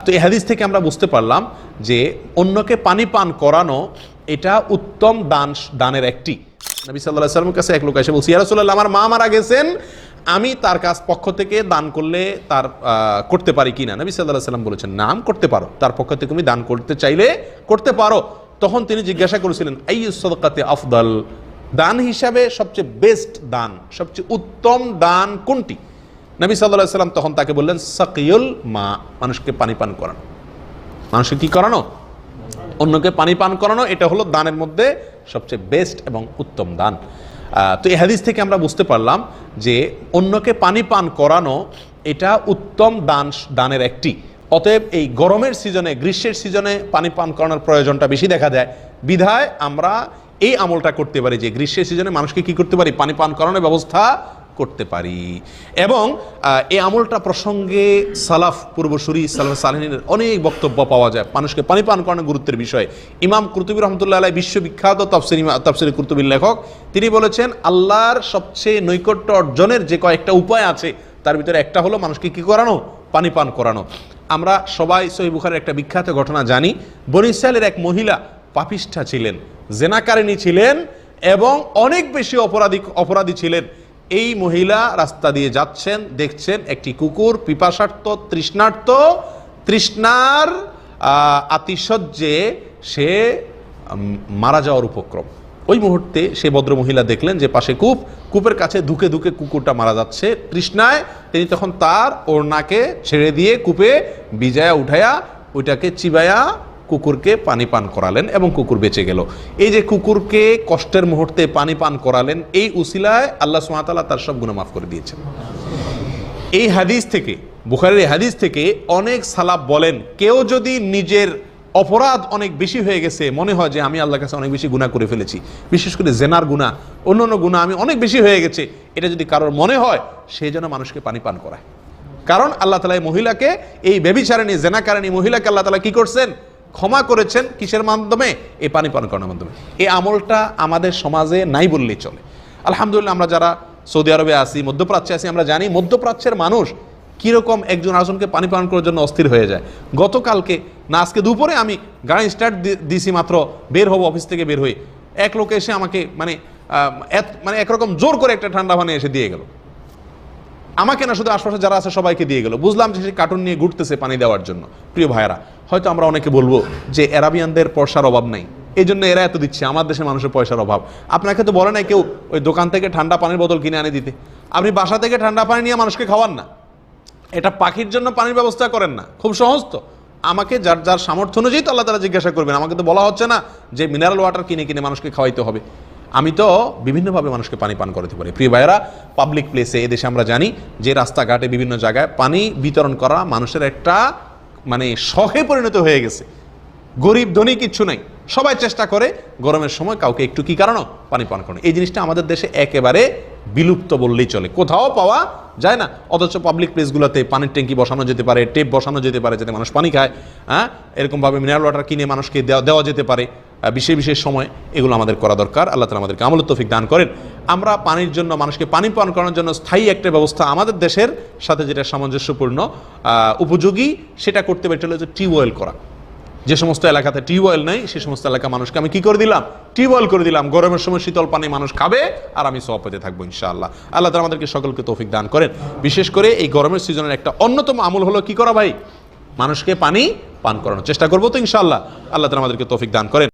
তো এই হাদিস থেকে আমরা বুঝতে পারলাম যে অন্যকে পানি পান করানো এটা উত্তম দানের একটি। নবী সাল্লাল্লাহু আলাইহি ওয়াসাল্লামের কাছে এক লোক এসে বলছে, ইয়া রাসূলুল্লাহ, আমার মা মারা গেছেন, আমি তার কাছ পক্ষ থেকে দান করলে তার করতে পারি কিনা? নবী সাল্লাল্লাহু আলাইহি ওয়াসাল্লাম বলেছেন, নাম করতে পারো, তার পক্ষ থেকে তুমি দান করতে চাইলে করতে পারো। তখন তিনি জিজ্ঞাসা করেছিলেন, আইয়ুস সাদাকাতি আফদাল, দান হিসাবে সবচেয়ে বেস্ট দান, সবচেয়ে উত্তম দান কোনটি? নবী সাল্লাল্লাহু আলাইহি ওয়াসাল্লাম তখন তাকে বললেন, সাকিয়ুল মা, মানুষকে পানি পান করানো। মানুষকে কি করানো? অন্যকে পানি পান করানো, এটা হলো দানের মধ্যে সবচেয়ে বেস্ট এবং উত্তম দান। তো এই হাদিস থেকে আমরা বুঝতে পারলাম যে অন্যকে পানি পান করানো এটা উত্তম দানের একটি। অতএব এই গরমের সিজনে, গ্রীষ্মের সিজনে পানি পান করানোর প্রয়োজনটা বেশি দেখা যায়, বিধায় আমরা এই আমলটা করতে পারি যে গ্রীষ্মের সিজনে মানুষকে কি করতে পারি? পানি পান করানোর ব্যবস্থা করতে পারি। এবং এই আমলটা প্রসঙ্গে সালাফ, পূর্বসূরি সালাফ সালেহিনের অনেক বক্তব্য পাওয়া যায় মানুষকে পানি পান করানোর গুরুত্বের বিষয়ে। ইমাম কুরতুবী রহমতুল্লাহ আলাইহি, বিশ্ববিখ্যাত তাফসীরে কুরতুবীর লেখক, তিনি বলেছেন আল্লাহর সবচেয়ে নৈকট্য অর্জনের যে কয়েকটা উপায় আছে তার ভিতরে একটা হলো মানুষকে কি করানো? পানি পান করানো। আমরা সবাই সহিহ বুখারীর একটা বিখ্যাত ঘটনা জানি। বনী ইসরাঈলের এক মহিলা পাপিষ্ঠা ছিলেন, জেনাকারিনী ছিলেন এবং অনেক বেশি অপরাধী ছিলেন। এই মহিলা রাস্তা দিয়ে যাচ্ছেন, দেখছেন একটি কুকুর পিপাসার্ত, তৃষ্ণার আতিশয্যে সে মারা যাওয়ার উপক্রম। ওই মুহূর্তে সে ভদ্র মহিলা দেখলেন যে পাশে কূপের কাছে ধুকে ধুকে কুকুরটা মারা যাচ্ছে তৃষ্ণায়। তিনি তখন তার ওড়নাকে ছেড়ে দিয়ে কূপে ভিজায়া উঠায়া ওইটাকে চিবায়া কুকুরকে পানি পান করালেন এবং কুকুর বেঁচে গেল। এই যে কুকুরকে কষ্টের মুহূর্তে পানি পান করালেন, এই উসিলায় আল্লাহ সুবহানাহু ওয়া তাআলা তার সব গুনাহ মাফ করে দিয়েছেন। এই হাদিস থেকে, বুখারীর হাদিস থেকে অনেক সালাফ বলেন, কেউ যদি নিজের অপরাধ অনেক বেশি হয়ে গেছে, মনে হয় যে আমি আল্লাহর কাছে অনেক বেশি গুনাহ করে ফেলেছি, বিশেষ করে জেনার গুনাহ, অন্য গুনাহ আমি অনেক বেশি হয়ে গেছে, এটা যদি কারোর মনে হয়, সে যেন মানুষকে পানি পান করায়। কারণ আল্লাহ তাআলা এই মহিলাকে, এই ব্যভিচারিণী জেনাকারিণী মহিলাকে আল্লাহ তাআলা কি করছেন? ক্ষমা করেছেন। কিসের মাধ্যমে? এই পানি পান করানোর মাধ্যমে। এই আমলটা আমাদের সমাজে নাই বললেই চলে। আলহামদুলিল্লাহ, আমরা যারা সৌদি আরবে আছি, মধ্যপ্রাচ্যে আছি, আমরা জানি মধ্যপ্রাচ্যের মানুষ কীরকম একজন আরেকজনকে পানি পান করার জন্য অস্থির হয়ে যায়। গতকালকে না আজকে দুপুরে আমি গাড়ি স্টার্ট দিছি, মাত্র বের হবো, অফিস থেকে বের হয়ে এক লোক এসে আমাকে মানে একরকম জোর করে একটা ঠান্ডা পানি এসে দিয়ে গেল। আমাকে না, শুধু আশপাশে যারা আছে সবাইকে দিয়ে গেল। বুঝলাম যে সে কার্টুন নিয়ে ঘুরতেছে পানি দেওয়ার জন্য। প্রিয় ভাইয়েরা, হয়তো আমরা অনেকে বলবো যে অ্যারাবিয়ানদের পয়সার অভাব নাই, এই জন্য এরা এত দিচ্ছে, আমার দেশের মানুষের পয়সার অভাব। আপনাকে তো বলে নাই কেউ ওই দোকান থেকে ঠান্ডা পানির বোতল কিনে আনে দিতে। আপনি বাসা থেকে ঠান্ডা পানি নিয়ে মানুষকে খাওয়ান না, এটা পাখির জন্য পানির ব্যবস্থা করেন না। খুব সহজ তো। আমাকে যার সামর্থ্য অনুযায়ী তো আল্লাহ তাআলা জিজ্ঞাসা করবেন। আমাকে তো বলা হচ্ছে না যে মিনারেল ওয়াটার কিনে মানুষকে খাওয়াইতে হবে। আমি তো বিভিন্নভাবে মানুষকে পানি পান করাতে পারি। প্রিয় ভাইয়েরা, পাবলিক প্লেসে এদেশে আমরা জানি যে রাস্তাঘাটে বিভিন্ন জায়গায় পানি বিতরণ করা মানুষের একটা শখে পরিণত হয়ে গেছে। গরিব ধনী কিচ্ছু নাই, সবাই চেষ্টা করে গরমের সময় কাউকে একটু কি কারণ পানি পান করানো। এই জিনিসটা আমাদের দেশে একেবারে বিলুপ্ত বললেই চলে, কোথাও পাওয়া যায় না। অথচ পাবলিক প্লেসগুলোতে পানির ট্যাঙ্কি বসানো যেতে পারে, টেপ বসানো যেতে পারে যাতে মানুষ পানি খায়। এরকমভাবে মিনারেল ওয়াটার কিনে মানুষকে দেওয়া যেতে পারে বিশেষ সময়। এগুলো আমাদের করা দরকার। আল্লাহ তাআলা আমাদেরকে আমলের তৌফিক দান করেন। আমরা পানির জন্য, মানুষকে পানি পান করানোর জন্য স্থায়ী একটা ব্যবস্থা আমাদের দেশের সাথে যেটা সামঞ্জস্যপূর্ণ, উপযোগী, সেটা করতে পারি। এটা হলো যে টিউবওয়েল করা। যে সমস্ত এলাকাতে টিউবওয়েল নেই, সে সমস্ত এলাকা মানুষকে আমি কি করে দিলাম? টিউবওয়েল করে দিলাম। গরমের সময় শীতল পানি মানুষ খাবে আর আমি সওয়াব পেতে থাকবো ইনশাআল্লাহ। আল্লাহ তাআলা আমাদেরকে সকলকে তৌফিক দান করেন। বিশেষ করে এই গরমের সিজনের একটা অন্যতম আমল হলো কি করা ভাই? মানুষকে পানি পান করানোর চেষ্টা করবো তো ইনশাআল্লাহ। আল্লাহ তাআলা আমাদেরকে তৌফিক দান করেন।